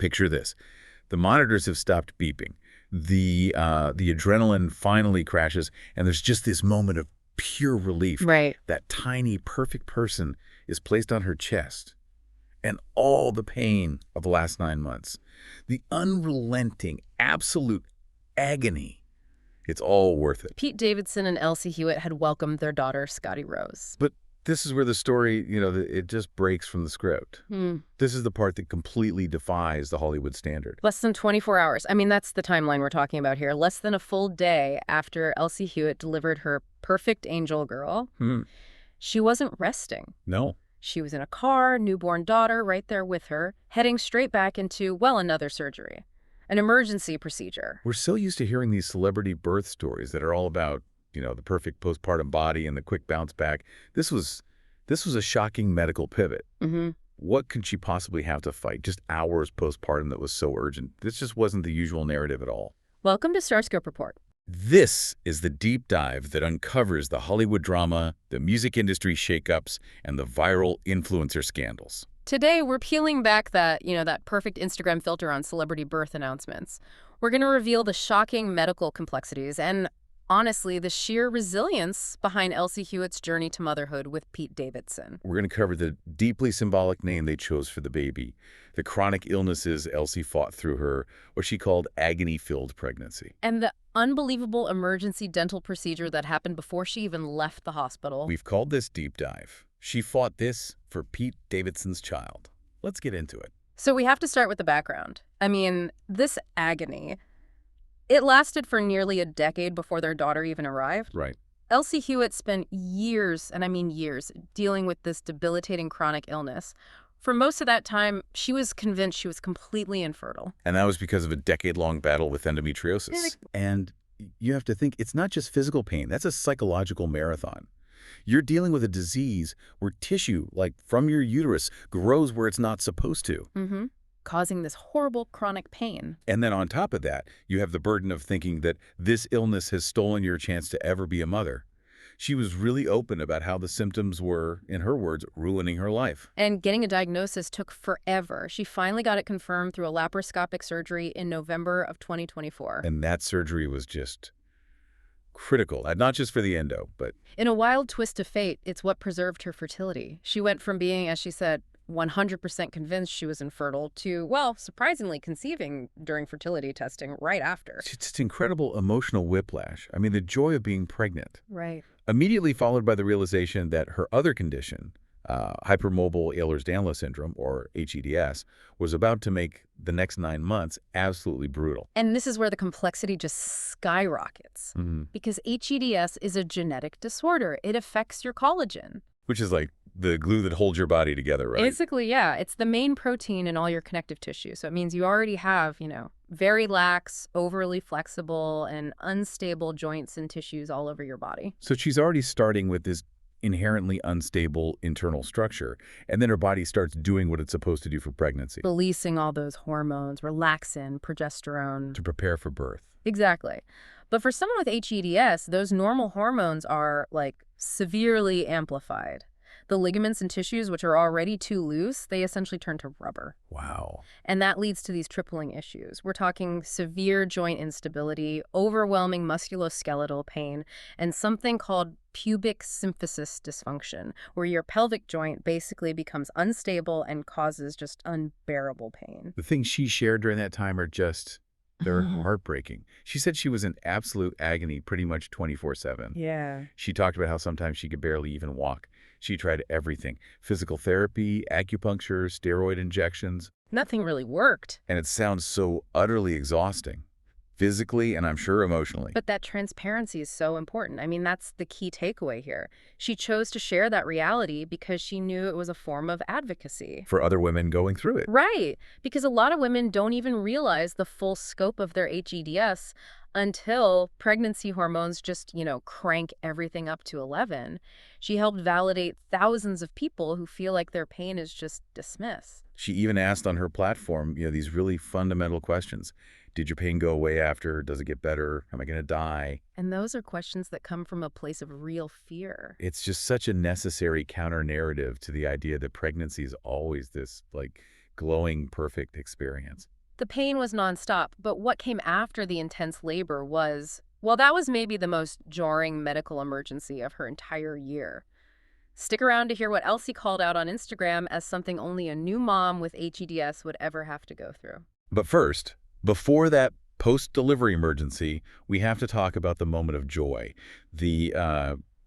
Picture this. The monitors have stopped beeping. The adrenaline finally crashes, and there's just this moment of pure relief. Right. That tiny, perfect person is placed on her chest. And all the pain of the last 9 months, the unrelenting, absolute agony, it's all worth it. Pete Davidson and Elsie Hewitt had welcomed their daughter, Scottie Rose. But this is where the story, it just breaks from the script. This is the part that completely defies the Hollywood standard. Less than 24 hours. I mean, that's the timeline we're talking about here. Less than a full day after Elsie Hewitt delivered her perfect angel girl, she wasn't resting. No. She was in a car, newborn daughter right there with her, heading straight back into, well, another surgery. An emergency procedure. We're so used to hearing these celebrity birth stories that are all about, the perfect postpartum body and the quick bounce back. This was a shocking medical pivot. What could she possibly have to fight? Just hours postpartum that was so urgent. This just wasn't the usual narrative at all. Welcome to StarScope Report. This is the deep dive that uncovers the Hollywood drama, the music industry shakeups, and the viral influencer scandals. Today, we're peeling back that perfect Instagram filter on celebrity birth announcements. We're going to reveal the shocking medical complexities and, honestly, the sheer resilience behind Elsie Hewitt's journey to motherhood with Pete Davidson. We're going to cover the deeply symbolic name they chose for the baby, the chronic illnesses Elsie fought through her, what she called agony-filled pregnancy. And the unbelievable emergency dental procedure that happened before she even left the hospital. We've called this Deep Dive. She fought this for Pete Davidson's child. Let's get into it. So we have to start with the background. I mean, this agony, it lasted for nearly a decade before their daughter even arrived. Right. Elsie Hewitt spent years, and I mean years, dealing with this debilitating chronic illness. For most of that time, she was convinced she was completely infertile. And that was because of a decade-long battle with endometriosis. And you have to think, it's not just physical pain. That's a psychological marathon. You're dealing with a disease where tissue, like from your uterus, grows where it's not supposed to. Causing this horrible chronic pain. And then on top of that, you have the burden of thinking that this illness has stolen your chance to ever be a mother. She was really open about how the symptoms were, in her words, ruining her life. And getting a diagnosis took forever. She finally got it confirmed through a laparoscopic surgery in November of 2024. And that surgery was just critical, not just for the endo, but... In a wild twist of fate, it's what preserved her fertility. She went from being, as she said, 100% convinced she was infertile to, well, surprisingly conceiving during fertility testing right after. It's incredible emotional whiplash. I mean, the joy of being pregnant. Right. Immediately followed by the realization that her other condition, Hypermobile Ehlers-Danlos Syndrome, or hEDS, was about to make the next 9 months absolutely brutal. And this is where the complexity just skyrockets. Because hEDS is a genetic disorder. It affects your collagen. Which is like the glue that holds your body together, right? Basically, yeah. It's the main protein in all your connective tissue. So it means you already have, very lax, overly flexible, and unstable joints and tissues all over your body. So she's already starting with this inherently unstable internal structure, and then her body starts doing what it's supposed to do for pregnancy. Releasing all those hormones, relaxin, progesterone. To prepare for birth. Exactly. But for someone with hEDS, those normal hormones are, severely amplified. The ligaments and tissues, which are already too loose, they essentially turn to rubber. Wow. And that leads to these tripling issues. We're talking severe joint instability, overwhelming musculoskeletal pain, and something called pubic symphysis dysfunction, where your pelvic joint basically becomes unstable and causes just unbearable pain. The things she shared during that time are just... they're heartbreaking. She said she was in absolute agony pretty much 24/7. Yeah. She talked about how sometimes she could barely even walk. She tried everything. Physical therapy, acupuncture, steroid injections. Nothing really worked. And it sounds so utterly exhausting. Physically and I'm sure emotionally. But that transparency is so important. I mean, that's the key takeaway here. She chose to share that reality because she knew it was a form of advocacy. For other women going through it. Right. Because a lot of women don't even realize the full scope of their hEDS until pregnancy hormones just, crank everything up to 11. She helped validate thousands of people who feel like their pain is just dismissed. She even asked on her platform, these really fundamental questions. Did your pain go away after? Does it get better? Am I going to die? And those are questions that come from a place of real fear. It's just such a necessary counter-narrative to the idea that pregnancy is always this, glowing, perfect experience. The pain was nonstop, but what came after the intense labor was, well, that was maybe the most jarring medical emergency of her entire year. Stick around to hear what Elsie called out on Instagram as something only a new mom with hEDS would ever have to go through. But first, before that post-delivery emergency, we have to talk about the moment of joy, the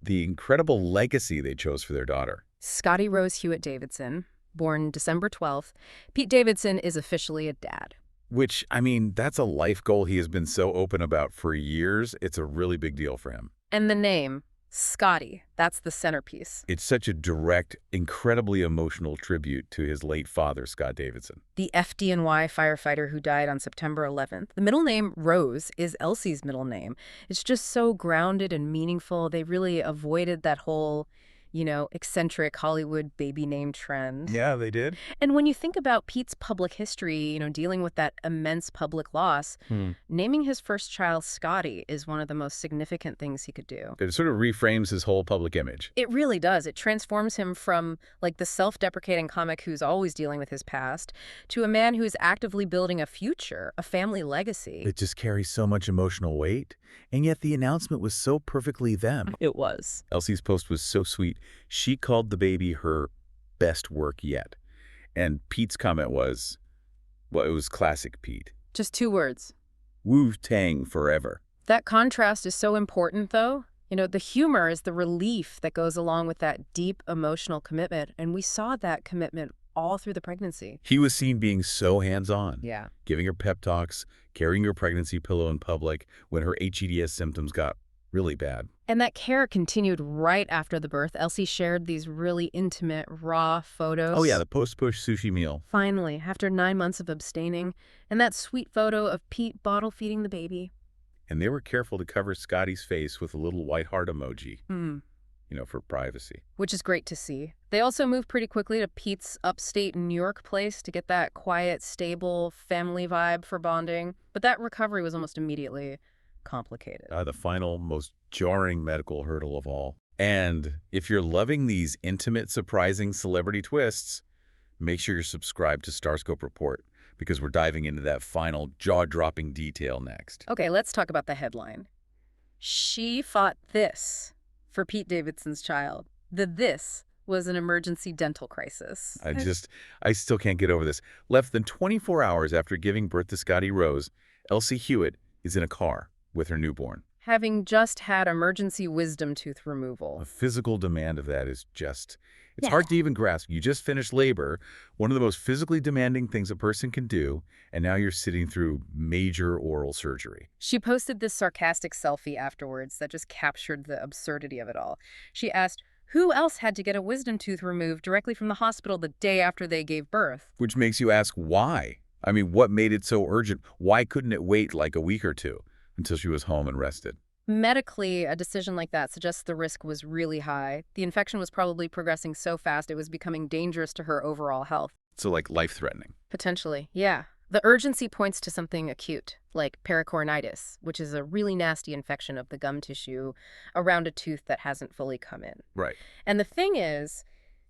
incredible legacy they chose for their daughter. Scottie Rose Hewitt Davidson, born December 12th, Pete Davidson is officially a dad. Which, I mean, that's a life goal he has been so open about for years. It's a really big deal for him. And the name, Scottie, that's the centerpiece. It's such a direct, incredibly emotional tribute to his late father, Scott Davidson. The FDNY firefighter who died on September 11th. The middle name, Rose, is Elsie's middle name. It's just so grounded and meaningful. They really avoided that whole, eccentric Hollywood baby name trend. Yeah, they did. And when you think about Pete's public history, dealing with that immense public loss, naming his first child Scottie is one of the most significant things he could do. It sort of reframes his whole public image. It really does. It transforms him from, the self-deprecating comic who's always dealing with his past to a man who's actively building a future, a family legacy. It just carries so much emotional weight, and yet the announcement was so perfectly them. It was. Elsie's post was so sweet. She called the baby her best work yet. And Pete's comment was, well, it was classic Pete. Just 2 words. Wu-Tang forever. That contrast is so important, though. The humor is the relief that goes along with that deep emotional commitment, and we saw that commitment all through the pregnancy. He was seen being so hands-on. Yeah. Giving her pep talks, carrying her pregnancy pillow in public when her hEDS symptoms got really bad. And that care continued right after the birth. Elsie shared these really intimate, raw photos. Oh, yeah, the post-push sushi meal. Finally, after 9 months of abstaining, and that sweet photo of Pete bottle feeding the baby. And they were careful to cover Scottie's face with a little white heart emoji, for privacy. Which is great to see. They also moved pretty quickly to Pete's upstate New York place to get that quiet, stable family vibe for bonding. But that recovery was almost immediately complicated. The final, most jarring medical hurdle of all. And if you're loving these intimate, surprising celebrity twists, make sure you're subscribed to StarScope Report, because we're diving into that final jaw-dropping detail next. Okay, let's talk about the headline. She fought this for Pete Davidson's child. The this was an emergency dental crisis. I still can't get over this. Less than 24 hours after giving birth to Scottie Rose, Elsie Hewitt is in a car with her newborn. Having just had emergency wisdom tooth removal. A physical demand of that is just, it's hard to even grasp. You just finished labor, one of the most physically demanding things a person can do, and now you're sitting through major oral surgery. She posted this sarcastic selfie afterwards that just captured the absurdity of it all. She asked, who else had to get a wisdom tooth removed directly from the hospital the day after they gave birth? Which makes you ask why? I mean, what made it so urgent? Why couldn't it wait like a week or two until she was home and rested? Medically, a decision like that suggests the risk was really high. The infection was probably progressing so fast it was becoming dangerous to her overall health. So like life-threatening. Potentially, yeah. The urgency points to something acute, like pericornitis, which is a really nasty infection of the gum tissue around a tooth that hasn't fully come in. Right. And the thing is,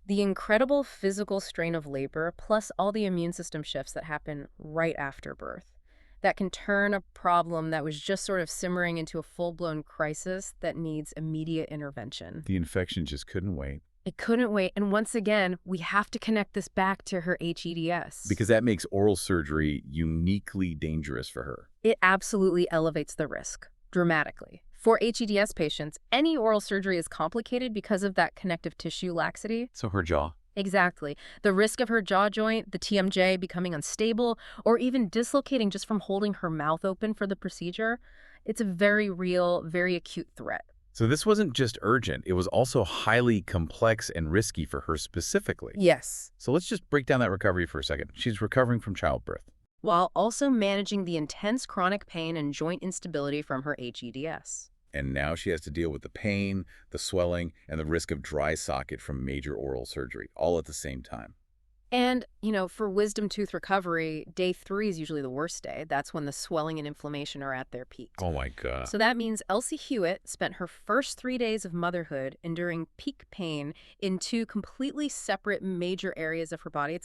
the incredible physical strain of labor, plus all the immune system shifts that happen right after birth, that can turn a problem that was just sort of simmering into a full-blown crisis that needs immediate intervention. The infection just couldn't wait. It couldn't wait. And once again, we have to connect this back to her hEDS. Because that makes oral surgery uniquely dangerous for her. It absolutely elevates the risk, dramatically. For hEDS patients, any oral surgery is complicated because of that connective tissue laxity. So her jaw. Exactly. The risk of her jaw joint, the TMJ, becoming unstable, or even dislocating just from holding her mouth open for the procedure, it's a very real, very acute threat. So this wasn't just urgent, it was also highly complex and risky for her specifically. Yes. So let's just break down that recovery for a second. She's recovering from childbirth. While also managing the intense chronic pain and joint instability from her hEDS. And now she has to deal with the pain, the swelling, and the risk of dry socket from major oral surgery, all at the same time. And, for wisdom tooth recovery, day 3 is usually the worst day. That's when the swelling and inflammation are at their peak. Oh, my God. So that means Elsie Hewitt spent her first 3 days of motherhood enduring peak pain in 2 completely separate major areas of her body.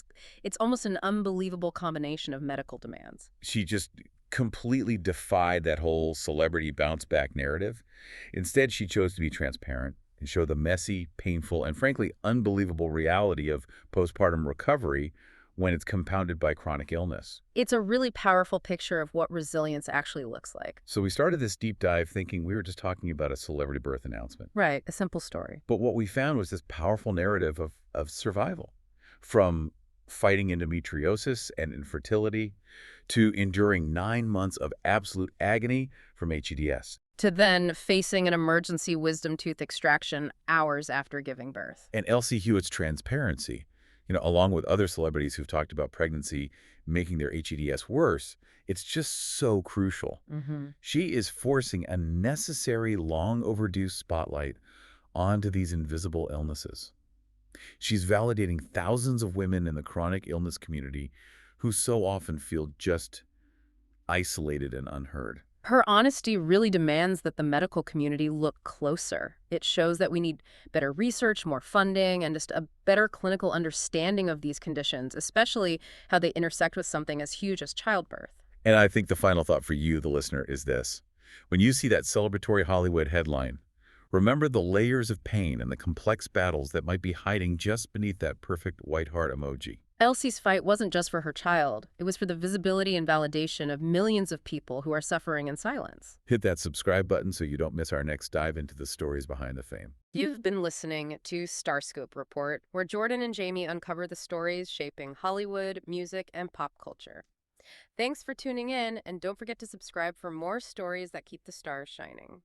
It's almost an unbelievable combination of medical demands. She just completely defied that whole celebrity bounce back narrative. Instead, she chose to be transparent and show the messy, painful, and frankly unbelievable reality of postpartum recovery when it's compounded by chronic illness. It's a really powerful picture of what resilience actually looks like. So we started this deep dive thinking we were just talking about a celebrity birth announcement. Right, a simple story. But what we found was this powerful narrative of survival, from fighting endometriosis and infertility to enduring 9 months of absolute agony from hEDS. To then facing an emergency wisdom tooth extraction hours after giving birth. And Elsie Hewitt's transparency, along with other celebrities who've talked about pregnancy making their hEDS worse, it's just so crucial. She is forcing a necessary, long overdue spotlight onto these invisible illnesses. She's validating thousands of women in the chronic illness community who so often feel just isolated and unheard. Her honesty really demands that the medical community look closer. It shows that we need better research, more funding, and just a better clinical understanding of these conditions, especially how they intersect with something as huge as childbirth. And I think the final thought for you, the listener, is this. When you see that celebratory Hollywood headline, remember the layers of pain and the complex battles that might be hiding just beneath that perfect white heart emoji. Elsie's fight wasn't just for her child. It was for the visibility and validation of millions of people who are suffering in silence. Hit that subscribe button so you don't miss our next dive into the stories behind the fame. You've been listening to StarScope Report, where Jordan and Jamie uncover the stories shaping Hollywood, music, and pop culture. Thanks for tuning in, and don't forget to subscribe for more stories that keep the stars shining.